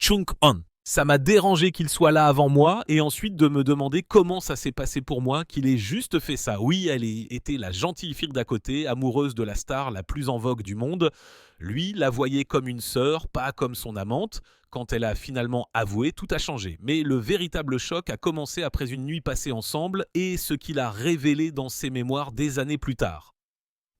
Chung-on. Ça m'a dérangé qu'il soit là avant moi et ensuite de me demander comment ça s'est passé pour moi, qu'il ait juste fait ça. Oui, était la gentille fille d'à côté, amoureuse de la star la plus en vogue du monde. Lui la voyait comme une sœur, pas comme son amante. Quand elle a finalement avoué, tout a changé. Mais le véritable choc a commencé après une nuit passée ensemble et ce qu'il a révélé dans ses mémoires des années plus tard.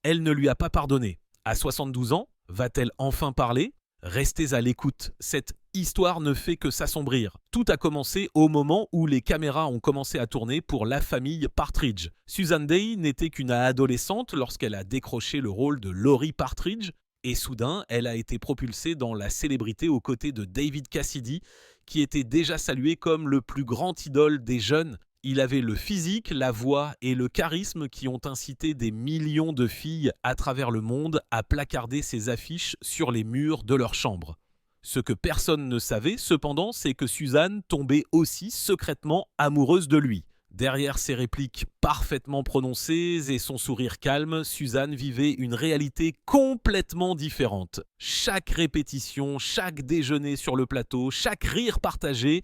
Elle ne lui a pas pardonné. À 72 ans, va-t-elle enfin parler ? Restez à l'écoute, cette histoire ne fait que s'assombrir. Tout a commencé au moment où les caméras ont commencé à tourner pour la famille Partridge. Susan Dey n'était qu'une adolescente lorsqu'elle a décroché le rôle de Laurie Partridge, et soudain, elle a été propulsée dans la célébrité aux côtés de David Cassidy, qui était déjà salué comme le plus grand idole des jeunes. Il avait le physique, la voix et le charisme qui ont incité des millions de filles à travers le monde à placarder ses affiches sur les murs de leur chambre. Ce que personne ne savait, cependant, c'est que Suzanne tombait aussi secrètement amoureuse de lui. Derrière ses répliques parfaitement prononcées et son sourire calme, Suzanne vivait une réalité complètement différente. Chaque répétition, chaque déjeuner sur le plateau, chaque rire partagé,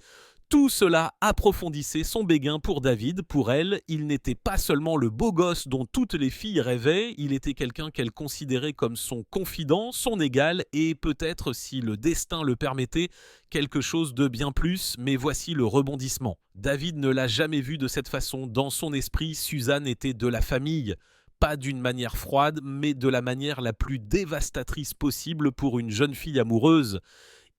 tout cela approfondissait son béguin pour David. Pour elle, il n'était pas seulement le beau gosse dont toutes les filles rêvaient, il était quelqu'un qu'elle considérait comme son confident, son égal et peut-être, si le destin le permettait, quelque chose de bien plus, mais voici le rebondissement. David ne l'a jamais vu de cette façon. Dans son esprit, Suzanne était de la famille. Pas d'une manière froide, mais de la manière la plus dévastatrice possible pour une jeune fille amoureuse.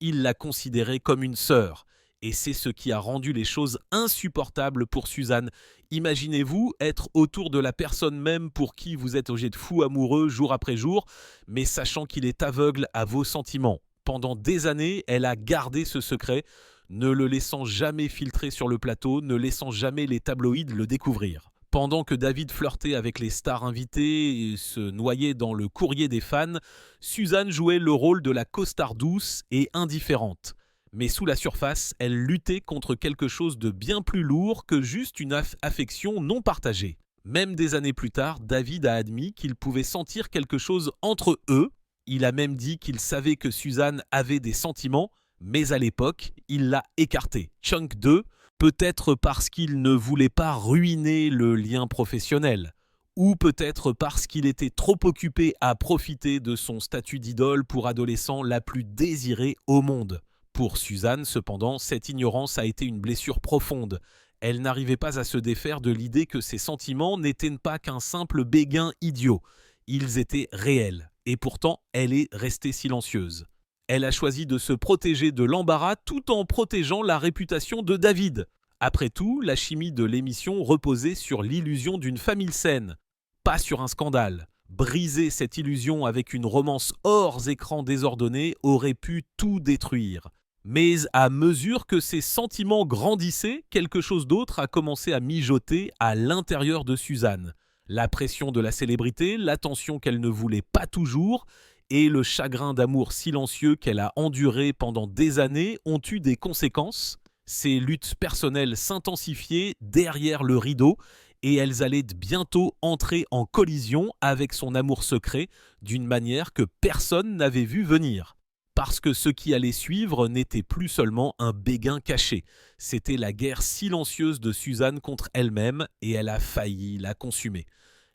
Il la considérait comme une sœur. Et c'est ce qui a rendu les choses insupportables pour Suzanne. Imaginez-vous être autour de la personne même pour qui vous êtes obligé de fou amoureux jour après jour, mais sachant qu'il est aveugle à vos sentiments. Pendant des années, elle a gardé ce secret, ne le laissant jamais filtrer sur le plateau, ne laissant jamais les tabloïds le découvrir. Pendant que David flirtait avec les stars invitées et se noyait dans le courrier des fans, Suzanne jouait le rôle de la costard douce et indifférente. Mais sous la surface, elle luttait contre quelque chose de bien plus lourd que juste une affection non partagée. Même des années plus tard, David a admis qu'il pouvait sentir quelque chose entre eux. Il a même dit qu'il savait que Suzanne avait des sentiments, mais à l'époque, il l'a écarté. Chunk 2, peut-être parce qu'il ne voulait pas ruiner le lien professionnel, ou peut-être parce qu'il était trop occupé à profiter de son statut d'idole pour adolescent la plus désirée au monde. Pour Suzanne, cependant, cette ignorance a été une blessure profonde. Elle n'arrivait pas à se défaire de l'idée que ses sentiments n'étaient pas qu'un simple béguin idiot. Ils étaient réels. Et pourtant, elle est restée silencieuse. Elle a choisi de se protéger de l'embarras tout en protégeant la réputation de David. Après tout, la chimie de l'émission reposait sur l'illusion d'une famille saine, pas sur un scandale. Briser cette illusion avec une romance hors écran désordonnée aurait pu tout détruire. Mais à mesure que ses sentiments grandissaient, quelque chose d'autre a commencé à mijoter à l'intérieur de Suzanne. La pression de la célébrité, l'attention qu'elle ne voulait pas toujours, et le chagrin d'amour silencieux qu'elle a enduré pendant des années ont eu des conséquences. Ses luttes personnelles s'intensifiaient derrière le rideau, et elles allaient bientôt entrer en collision avec son amour secret d'une manière que personne n'avait vu venir. Parce que ce qui allait suivre n'était plus seulement un béguin caché, c'était la guerre silencieuse de Suzanne contre elle-même et elle a failli la consumer.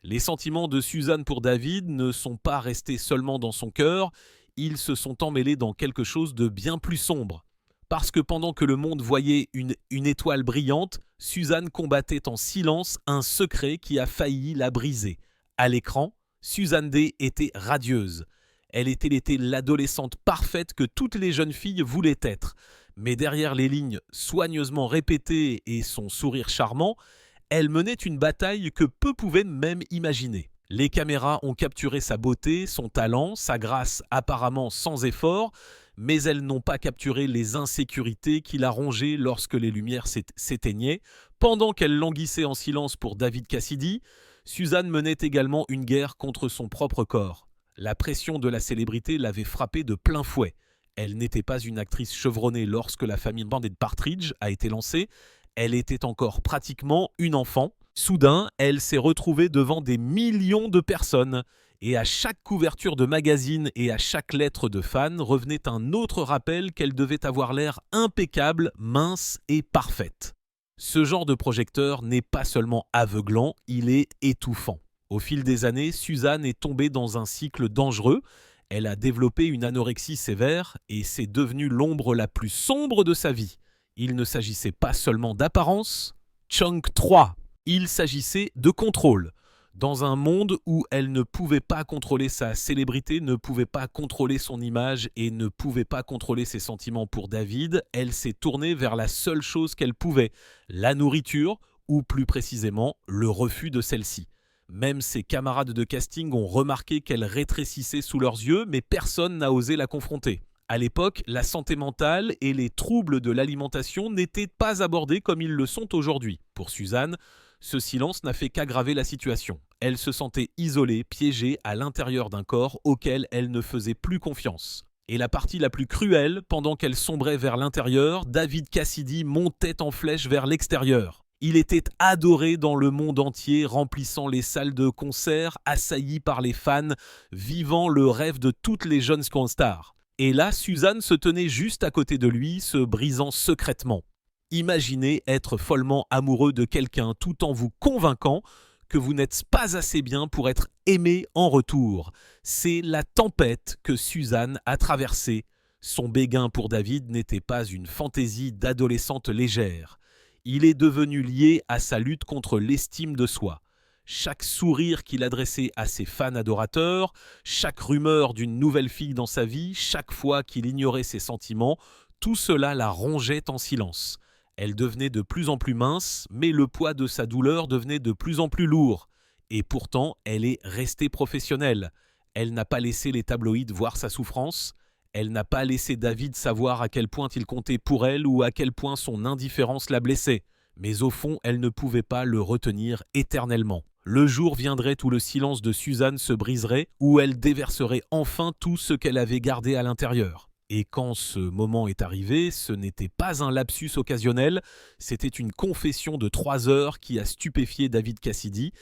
Les sentiments de Suzanne pour David ne sont pas restés seulement dans son cœur, ils se sont emmêlés dans quelque chose de bien plus sombre. Parce que pendant que le monde voyait une étoile brillante, Suzanne combattait en silence un secret qui a failli la briser. À l'écran, Suzanne Dey était radieuse. Elle était l'adolescente parfaite que toutes les jeunes filles voulaient être. Mais derrière les lignes soigneusement répétées et son sourire charmant, elle menait une bataille que peu pouvaient même imaginer. Les caméras ont capturé sa beauté, son talent, sa grâce apparemment sans effort, mais elles n'ont pas capturé les insécurités qui la rongeaient lorsque les lumières s'éteignaient. Pendant qu'elle languissait en silence pour David Cassidy, Suzanne menait également une guerre contre son propre corps. La pression de la célébrité l'avait frappée de plein fouet. Elle n'était pas une actrice chevronnée lorsque la famille Bandit Partridge a été lancée. Elle était encore pratiquement une enfant. Soudain, elle s'est retrouvée devant des millions de personnes Et à chaque couverture de magazine et à chaque lettre de fan revenait un autre rappel qu'elle devait avoir l'air impeccable, mince et parfaite. Ce genre de projecteur n'est pas seulement aveuglant, il est étouffant. Au fil des années, Suzanne est tombée dans un cycle dangereux. Elle a développé une anorexie sévère et c'est devenu l'ombre la plus sombre de sa vie. Il ne s'agissait pas seulement d'apparence. Chunk 3. Il s'agissait de contrôle. Dans un monde où elle ne pouvait pas contrôler sa célébrité, ne pouvait pas contrôler son image et ne pouvait pas contrôler ses sentiments pour David, elle s'est tournée vers la seule chose qu'elle pouvait, la nourriture, ou plus précisément, le refus de celle-ci. Même ses camarades de casting ont remarqué qu'elle rétrécissait sous leurs yeux, mais personne n'a osé la confronter. À l'époque, la santé mentale et les troubles de l'alimentation n'étaient pas abordés comme ils le sont aujourd'hui. Pour Suzanne, ce silence n'a fait qu'aggraver la situation. Elle se sentait isolée, piégée à l'intérieur d'un corps auquel elle ne faisait plus confiance. Et la partie la plus cruelle, pendant qu'elle sombrait vers l'intérieur, David Cassidy montait en flèche vers l'extérieur. Il était adoré dans le monde entier, remplissant les salles de concert, assailli par les fans, vivant le rêve de toutes les jeunes stars. Et là, Suzanne se tenait juste à côté de lui, se brisant secrètement. Imaginez être follement amoureux de quelqu'un tout en vous convainquant que vous n'êtes pas assez bien pour être aimé en retour. C'est la tempête que Suzanne a traversée. Son béguin pour David n'était pas une fantaisie d'adolescente légère. Il est devenu lié à sa lutte contre l'estime de soi. Chaque sourire qu'il adressait à ses fans adorateurs, chaque rumeur d'une nouvelle fille dans sa vie, chaque fois qu'il ignorait ses sentiments, tout cela la rongeait en silence. Elle devenait de plus en plus mince, mais le poids de sa douleur devenait de plus en plus lourd. Et pourtant, elle est restée professionnelle. Elle n'a pas laissé les tabloïds voir sa souffrance. Elle n'a pas laissé David savoir à quel point il comptait pour elle ou à quel point son indifférence la blessait. Mais au fond, elle ne pouvait pas le retenir éternellement. Le jour viendrait où le silence de Suzanne se briserait, où elle déverserait enfin tout ce qu'elle avait gardé à l'intérieur. Et quand ce moment est arrivé, ce n'était pas un lapsus occasionnel, c'était une confession de 3 heures qui a stupéfié David Cassidy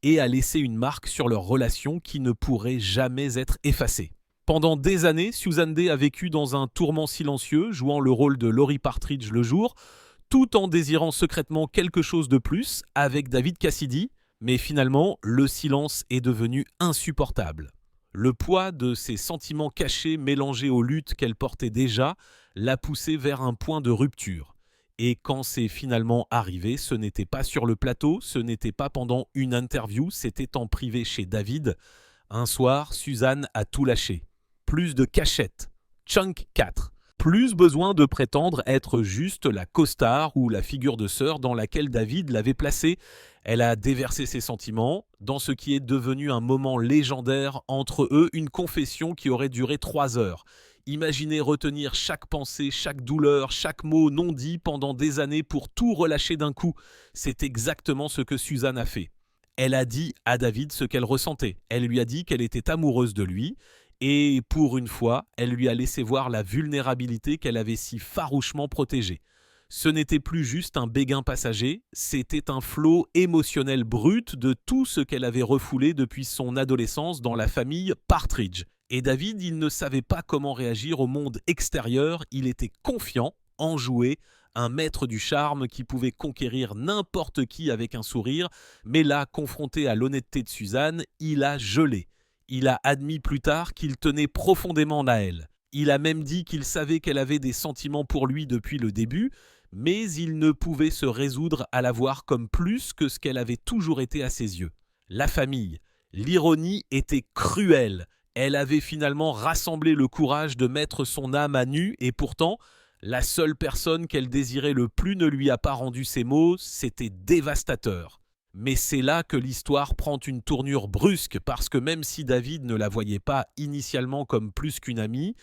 et a laissé une marque sur leur relation qui ne pourrait jamais être effacée. Pendant des années, Susan Dey a vécu dans un tourment silencieux, jouant le rôle de Laurie Partridge le jour, tout en désirant secrètement quelque chose de plus avec David Cassidy, mais finalement, le silence est devenu insupportable. Le poids de ses sentiments cachés mélangés aux luttes qu'elle portait déjà l'a poussée vers un point de rupture. Et quand c'est finalement arrivé, ce n'était pas sur le plateau, ce n'était pas pendant une interview, c'était en privé chez David. Un soir, Suzanne a tout lâché. Plus de cachette. Chunk 4. Plus besoin de prétendre être juste la costard ou la figure de sœur dans laquelle David l'avait placée. Elle a déversé ses sentiments dans ce qui est devenu un moment légendaire entre eux, une confession qui aurait duré 3 heures. Imaginez retenir chaque pensée, chaque douleur, chaque mot non dit pendant des années pour tout relâcher d'un coup. C'est exactement ce que Suzanne a fait. Elle a dit à David ce qu'elle ressentait. Elle lui a dit qu'elle était amoureuse de lui. Et pour une fois, elle lui a laissé voir la vulnérabilité qu'elle avait si farouchement protégée. Ce n'était plus juste un béguin passager, c'était un flot émotionnel brut de tout ce qu'elle avait refoulé depuis son adolescence dans la famille Partridge. Et David, il ne savait pas comment réagir au monde extérieur, il était confiant, enjoué, un maître du charme qui pouvait conquérir n'importe qui avec un sourire, mais là, confronté à l'honnêteté de Suzanne, il a gelé. Il a admis plus tard qu'il tenait profondément à elle. Il a même dit qu'il savait qu'elle avait des sentiments pour lui depuis le début, mais il ne pouvait se résoudre à la voir comme plus que ce qu'elle avait toujours été à ses yeux. La famille. L'ironie était cruelle. Elle avait finalement rassemblé le courage de mettre son âme à nu et pourtant, la seule personne qu'elle désirait le plus ne lui a pas rendu ces mots, c'était dévastateur. Mais c'est là que l'histoire prend une tournure brusque parce que même si David ne la voyait pas initialement comme plus qu'une amie,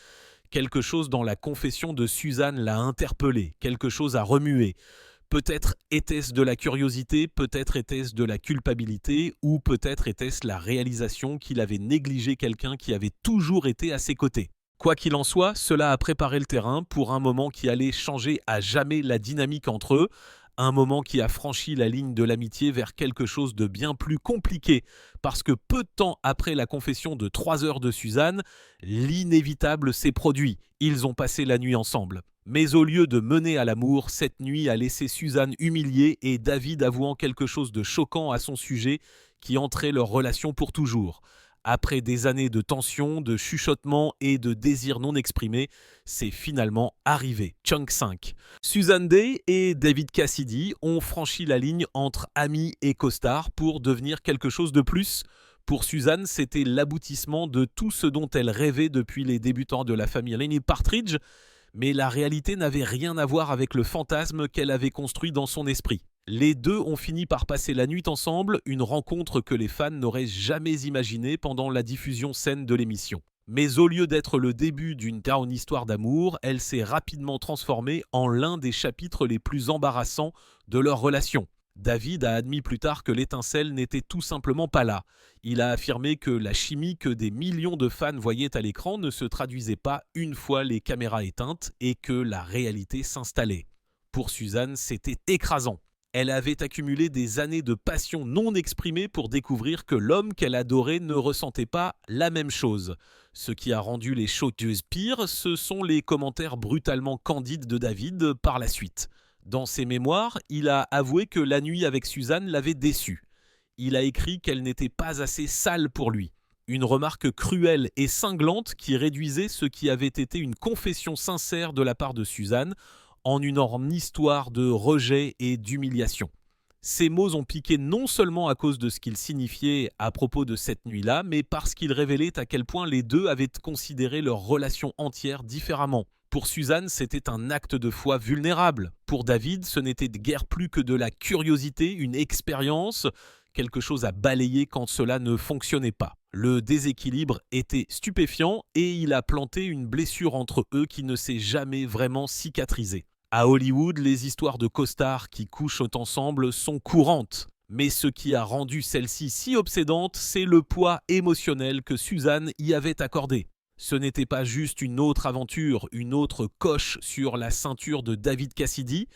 quelque chose dans la confession de Suzanne l'a interpellé, quelque chose a remué. Peut-être était-ce de la curiosité, peut-être était-ce de la culpabilité, ou peut-être était-ce la réalisation qu'il avait négligé quelqu'un qui avait toujours été à ses côtés. Quoi qu'il en soit, cela a préparé le terrain pour un moment qui allait changer à jamais la dynamique entre eux. Un moment qui a franchi la ligne de l'amitié vers quelque chose de bien plus compliqué, parce que peu de temps après la confession de 3 heures de Suzanne, l'inévitable s'est produit. Ils ont passé la nuit ensemble. Mais au lieu de mener à l'amour, cette nuit a laissé Suzanne humiliée et David avouant quelque chose de choquant à son sujet qui entrait leur relation pour toujours. Après des années de tension, de chuchotements et de désirs non exprimés, c'est finalement arrivé. Chunk 5. Suzanne Day et David Cassidy ont franchi la ligne entre amis et costards pour devenir quelque chose de plus. Pour Suzanne, c'était l'aboutissement de tout ce dont elle rêvait depuis les débutants de la famille Lenny Partridge, mais la réalité n'avait rien à voir avec le fantasme qu'elle avait construit dans son esprit. Les deux ont fini par passer la nuit ensemble, une rencontre que les fans n'auraient jamais imaginée pendant la diffusion scène de l'émission. Mais au lieu d'être le début d'une histoire d'amour, elle s'est rapidement transformée en l'un des chapitres les plus embarrassants de leur relation. David a admis plus tard que l'étincelle n'était tout simplement pas là. Il a affirmé que la chimie que des millions de fans voyaient à l'écran ne se traduisait pas une fois les caméras éteintes et que la réalité s'installait. Pour Suzanne, c'était écrasant. Elle avait accumulé des années de passion non exprimée pour découvrir que l'homme qu'elle adorait ne ressentait pas la même chose. Ce qui a rendu les choses pires, ce sont les commentaires brutalement candides de David par la suite. Dans ses mémoires, il a avoué que la nuit avec Suzanne l'avait déçu. Il a écrit qu'elle n'était pas assez sale pour lui. Une remarque cruelle et cinglante qui réduisait ce qui avait été une confession sincère de la part de Suzanne en une énorme histoire de rejet et d'humiliation. Ces mots ont piqué non seulement à cause de ce qu'ils signifiaient à propos de cette nuit-là, mais parce qu'ils révélaient à quel point les deux avaient considéré leur relation entière différemment. Pour Suzanne, c'était un acte de foi vulnérable. Pour David, ce n'était guère plus que de la curiosité, une expérience, quelque chose à balayer quand cela ne fonctionnait pas. Le déséquilibre était stupéfiant et il a planté une blessure entre eux qui ne s'est jamais vraiment cicatrisée. À Hollywood, les histoires de costards qui couchent ensemble sont courantes. Mais ce qui a rendu celle-ci si obsédante, c'est le poids émotionnel que Suzanne y avait accordé. Ce n'était pas juste une autre aventure, une autre coche sur la ceinture de David Cassidy.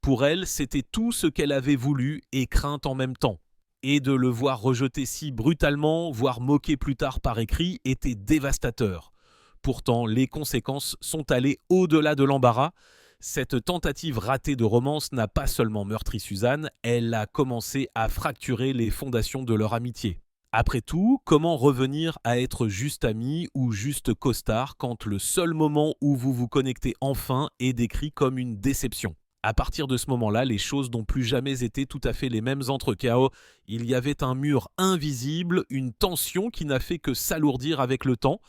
Pour elle, c'était tout ce qu'elle avait voulu et craint en même temps. Et de le voir rejeté si brutalement, voire moqué plus tard par écrit, était dévastateur. Pourtant, les conséquences sont allées au-delà de l'embarras. Cette tentative ratée de romance n'a pas seulement meurtri Suzanne, elle a commencé à fracturer les fondations de leur amitié. Après tout, comment revenir à être juste ami ou juste costard quand le seul moment où vous vous connectez enfin est décrit comme une déception ? À partir de ce moment-là, les choses n'ont plus jamais été tout à fait les mêmes entre Chaos. Il y avait un mur invisible, une tension qui n'a fait que s'alourdir avec le temps.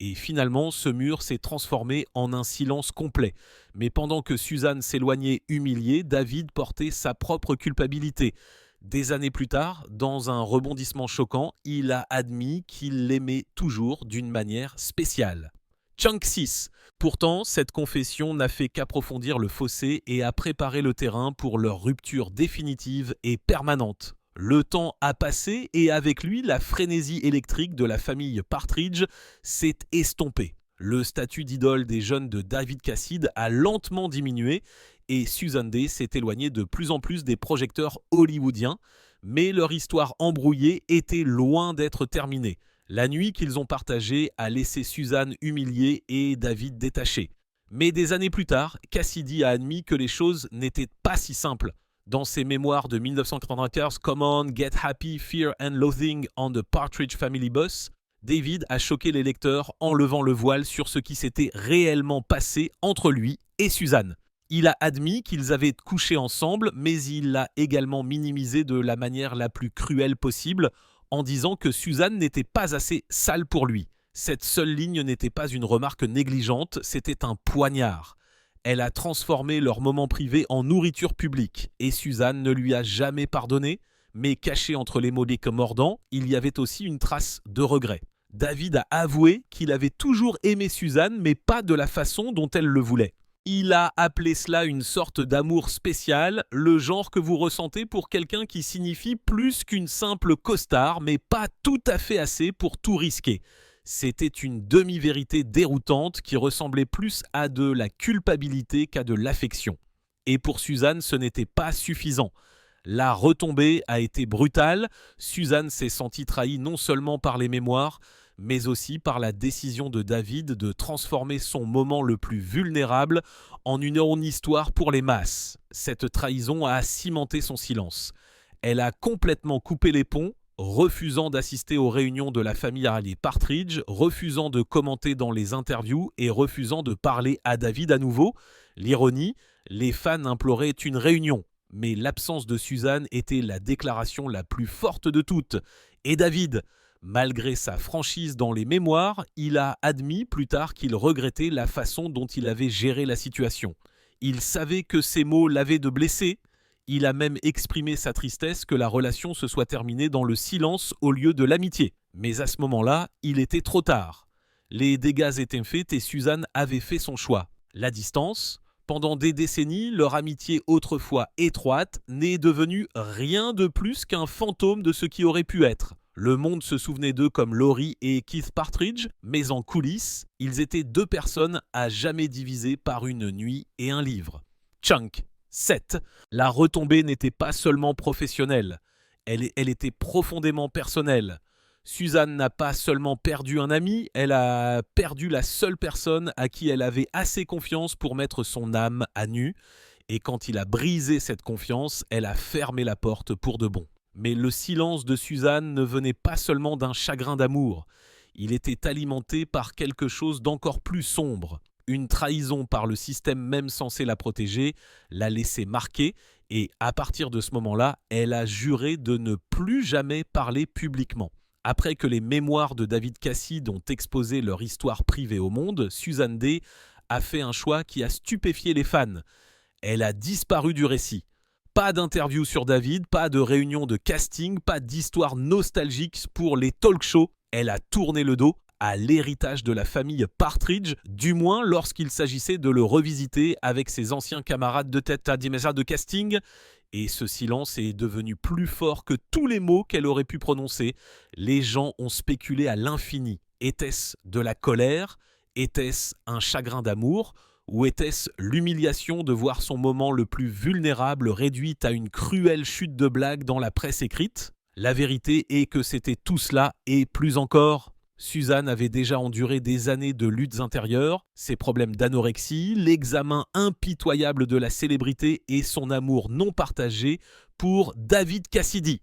Et finalement, ce mur s'est transformé en un silence complet. Mais pendant que Suzanne s'éloignait humiliée, David portait sa propre culpabilité. Des années plus tard, dans un rebondissement choquant, il a admis qu'il l'aimait toujours d'une manière spéciale. Chunk 6. Pourtant, cette confession n'a fait qu'approfondir le fossé et a préparé le terrain pour leur rupture définitive et permanente. Le temps a passé et avec lui, la frénésie électrique de la famille Partridge s'est estompée. Le statut d'idole des jeunes de David Cassidy a lentement diminué et Suzanne Day s'est éloignée de plus en plus des projecteurs hollywoodiens, mais leur histoire embrouillée était loin d'être terminée. La nuit qu'ils ont partagée a laissé Suzanne humiliée et David détaché. Mais des années plus tard, Cassidy a admis que les choses n'étaient pas si simples. Dans ses mémoires de 1994, Come On, Get Happy, Fear and Loathing on the Partridge Family Bus, David a choqué les lecteurs en levant le voile sur ce qui s'était réellement passé entre lui et Suzanne. Il a admis qu'ils avaient couché ensemble, mais il l'a également minimisé de la manière la plus cruelle possible, en disant que Suzanne n'était pas assez sale pour lui. Cette seule ligne n'était pas une remarque négligente, c'était un poignard. Elle a transformé leur moment privé en nourriture publique, et Suzanne ne lui a jamais pardonné, mais caché entre les mots mordants, il y avait aussi une trace de regret. David a avoué qu'il avait toujours aimé Suzanne, mais pas de la façon dont elle le voulait. Il a appelé cela une sorte d'amour spécial, le genre que vous ressentez pour quelqu'un qui signifie plus qu'une simple costard, mais pas tout à fait assez pour tout risquer. C'était une demi-vérité déroutante qui ressemblait plus à de la culpabilité qu'à de l'affection. Et pour Suzanne, ce n'était pas suffisant. La retombée a été brutale. Suzanne s'est sentie trahie non seulement par les mémoires, mais aussi par la décision de David de transformer son moment le plus vulnérable en une histoire pour les masses. Cette trahison a cimenté son silence. Elle a complètement coupé les ponts, refusant d'assister aux réunions de la famille Harley Partridge, refusant de commenter dans les interviews et refusant de parler à David à nouveau. L'ironie, les fans imploraient une réunion, mais l'absence de Suzanne était la déclaration la plus forte de toutes. Et David, malgré sa franchise dans les mémoires, il a admis plus tard qu'il regrettait la façon dont il avait géré la situation. Il savait que ces mots l'avaient de blessé. Il a même exprimé sa tristesse que la relation se soit terminée dans le silence au lieu de l'amitié. Mais à ce moment-là, il était trop tard. Les dégâts étaient faits et Suzanne avait fait son choix. La distance. Pendant des décennies, leur amitié autrefois étroite n'est devenue rien de plus qu'un fantôme de ce qui aurait pu être. Le monde se souvenait d'eux comme Laurie et Keith Partridge, mais en coulisses, ils étaient deux personnes à jamais divisées par une nuit et un livre. Chunk 7. La retombée n'était pas seulement professionnelle, elle était profondément personnelle. Suzanne n'a pas seulement perdu un ami, elle a perdu la seule personne à qui elle avait assez confiance pour mettre son âme à nu. Et quand il a brisé cette confiance, elle a fermé la porte pour de bon. Mais le silence de Suzanne ne venait pas seulement d'un chagrin d'amour. Il était alimenté par quelque chose d'encore plus sombre. Une trahison par le système même censé la protéger l'a laissée marquer et à partir de ce moment-là, elle a juré de ne plus jamais parler publiquement. Après que les mémoires de David Cassidy ont exposé leur histoire privée au monde, Suzanne Dey a fait un choix qui a stupéfié les fans. Elle a disparu du récit. Pas d'interview sur David, pas de réunion de casting, pas d'histoire nostalgique pour les talk shows. Elle a tourné le dos à l'héritage de la famille Partridge, du moins lorsqu'il s'agissait de le revisiter avec ses anciens camarades de tête à Dimesa de casting. Et ce silence est devenu plus fort que tous les mots qu'elle aurait pu prononcer. Les gens ont spéculé à l'infini. Était-ce de la colère? Était-ce un chagrin d'amour? Ou était-ce l'humiliation de voir son moment le plus vulnérable réduit à une cruelle chute de blagues dans la presse écrite? La vérité est que c'était tout cela et plus encore. Suzanne avait déjà enduré des années de luttes intérieures, ses problèmes d'anorexie, l'examen impitoyable de la célébrité et son amour non partagé pour David Cassidy.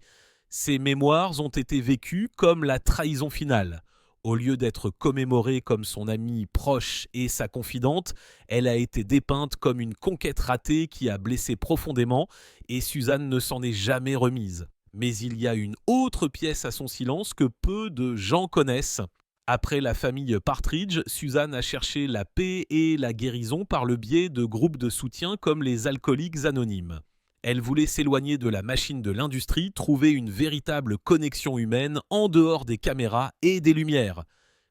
Ses mémoires ont été vécues comme la trahison finale. Au lieu d'être commémorée comme son amie proche et sa confidente, elle a été dépeinte comme une conquête ratée qui a blessé profondément et Suzanne ne s'en est jamais remise. Mais il y a une autre pièce à son silence que peu de gens connaissent. Après la famille Partridge, Suzanne a cherché la paix et la guérison par le biais de groupes de soutien comme les Alcooliques Anonymes. Elle voulait s'éloigner de la machine de l'industrie, trouver une véritable connexion humaine en dehors des caméras et des lumières.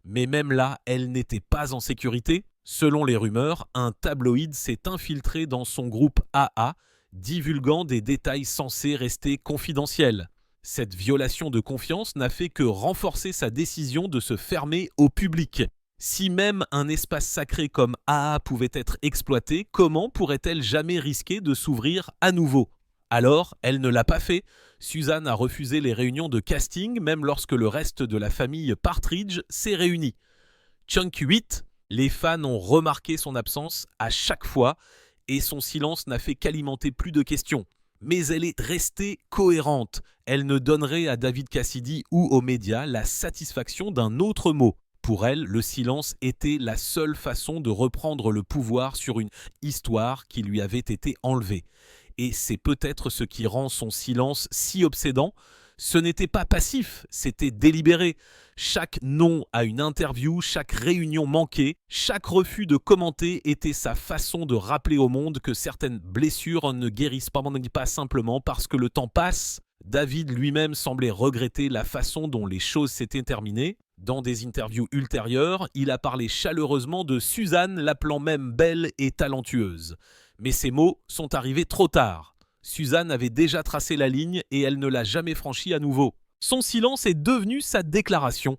Mais même là, elle n'était pas en sécurité. Selon les rumeurs, un tabloïd s'est infiltré dans son groupe AA, divulguant des détails censés rester confidentiels. Cette violation de confiance n'a fait que renforcer sa décision de se fermer au public. Si même un espace sacré comme AA pouvait être exploité, comment pourrait-elle jamais risquer de s'ouvrir à nouveau? Alors, elle ne l'a pas fait. Suzanne a refusé les réunions de casting, même lorsque le reste de la famille Partridge s'est réuni. Chunk 8, les fans ont remarqué son absence à chaque fois, et son silence n'a fait qu'alimenter plus de questions. Mais elle est restée cohérente. Elle ne donnerait à David Cassidy ou aux médias la satisfaction d'un autre mot. Pour elle, le silence était la seule façon de reprendre le pouvoir sur une histoire qui lui avait été enlevée. Et c'est peut-être ce qui rend son silence si obsédant. Ce n'était pas passif, c'était délibéré. Chaque non à une interview, chaque réunion manquée, chaque refus de commenter était sa façon de rappeler au monde que certaines blessures ne guérissent pas simplement parce que le temps passe. David lui-même semblait regretter la façon dont les choses s'étaient terminées. Dans des interviews ultérieures, il a parlé chaleureusement de Suzanne, l'appelant même belle et talentueuse. Mais ces mots sont arrivés trop tard. Suzanne avait déjà tracé la ligne et elle ne l'a jamais franchie à nouveau. Son silence est devenu sa déclaration.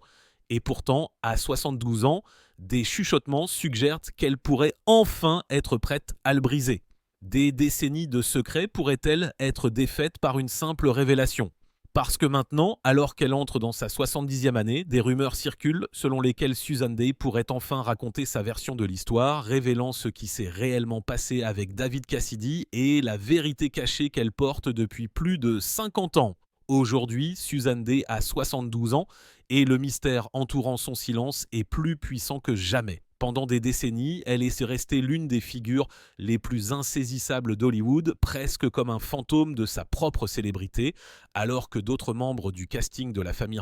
Et pourtant, à 72 ans, des chuchotements suggèrent qu'elle pourrait enfin être prête à le briser. Des décennies de secrets pourraient-elles être défaites par une simple révélation? Parce que maintenant, alors qu'elle entre dans sa 70e année, des rumeurs circulent selon lesquelles Susan Dey pourrait enfin raconter sa version de l'histoire, révélant ce qui s'est réellement passé avec David Cassidy et la vérité cachée qu'elle porte depuis plus de 50 ans. Aujourd'hui, Susan Dey a 72 ans et le mystère entourant son silence est plus puissant que jamais. Pendant des décennies, elle est restée l'une des figures les plus insaisissables d'Hollywood, presque comme un fantôme de sa propre célébrité, alors que d'autres membres du casting de la famille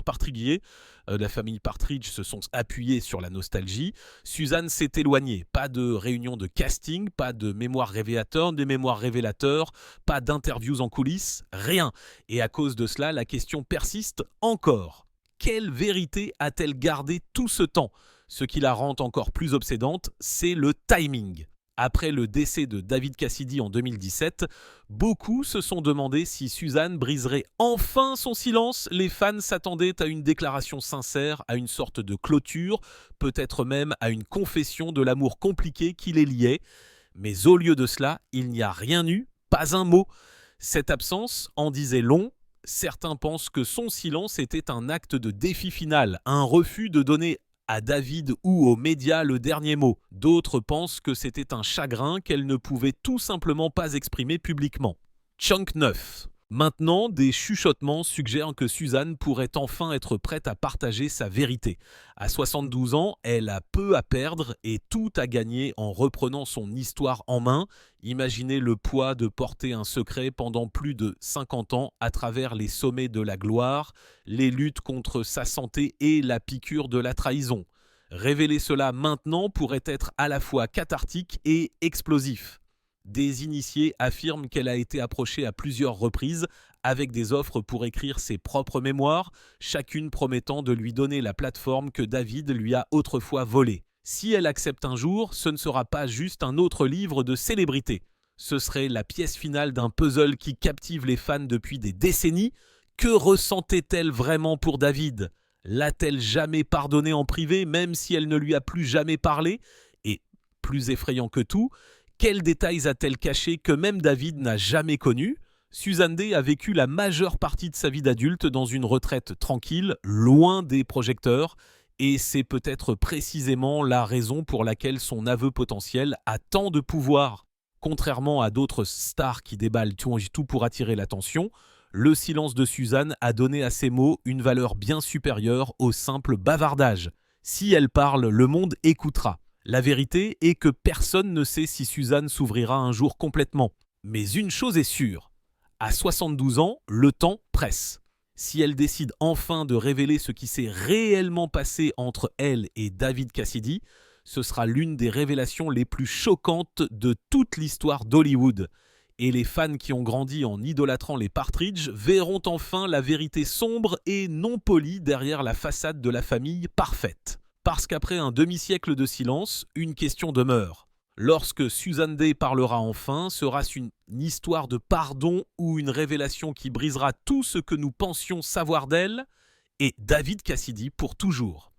Partridge se sont appuyés sur la nostalgie. Suzanne s'est éloignée. Pas de réunion de casting, pas de mémoire révélateur, des mémoires révélateurs, pas d'interviews en coulisses, rien. Et à cause de cela, la question persiste encore. Quelle vérité a-t-elle gardé tout ce temps ? Ce qui la rend encore plus obsédante, c'est le timing. Après le décès de David Cassidy en 2017, beaucoup se sont demandé si Suzanne briserait enfin son silence. Les fans s'attendaient à une déclaration sincère, à une sorte de clôture, peut-être même à une confession de l'amour compliqué qui les liait. Mais au lieu de cela, il n'y a rien eu, pas un mot. Cette absence en disait long. Certains pensent que son silence était un acte de défi final, un refus de donner à David ou aux médias le dernier mot. D'autres pensent que c'était un chagrin qu'elle ne pouvait tout simplement pas exprimer publiquement. Chunk 9. Maintenant, des chuchotements suggèrent que Suzanne pourrait enfin être prête à partager sa vérité. À 72 ans, elle a peu à perdre et tout à gagner en reprenant son histoire en main. Imaginez le poids de porter un secret pendant plus de 50 ans à travers les sommets de la gloire, les luttes contre sa santé et la piqûre de la trahison. Révéler cela maintenant pourrait être à la fois cathartique et explosif. Des initiés affirment qu'elle a été approchée à plusieurs reprises avec des offres pour écrire ses propres mémoires, chacune promettant de lui donner la plateforme que David lui a autrefois volée. Si elle accepte un jour, ce ne sera pas juste un autre livre de célébrité. Ce serait la pièce finale d'un puzzle qui captive les fans depuis des décennies. Que ressentait-elle vraiment pour David ? L'a-t-elle jamais pardonné en privé, même si elle ne lui a plus jamais parlé ? Et, plus effrayant que tout, quels détails a-t-elle cachés que même David n'a jamais connus ? Susan Dey a vécu la majeure partie de sa vie d'adulte dans une retraite tranquille, loin des projecteurs, et c'est peut-être précisément la raison pour laquelle son aveu potentiel a tant de pouvoir. Contrairement à d'autres stars qui déballent tout pour attirer l'attention, le silence de Suzanne a donné à ses mots une valeur bien supérieure au simple bavardage. Si elle parle, le monde écoutera. La vérité est que personne ne sait si Suzanne s'ouvrira un jour complètement. Mais une chose est sûre, à 72 ans, le temps presse. Si elle décide enfin de révéler ce qui s'est réellement passé entre elle et David Cassidy, ce sera l'une des révélations les plus choquantes de toute l'histoire d'Hollywood. Et les fans qui ont grandi en idolâtrant les Partridge verront enfin la vérité sombre et non polie derrière la façade de la famille parfaite. Parce qu'après un demi-siècle de silence, une question demeure. Lorsque Susan Dey parlera enfin, sera-ce une histoire de pardon ou une révélation qui brisera tout ce que nous pensions savoir d'elle ? Et David Cassidy pour toujours.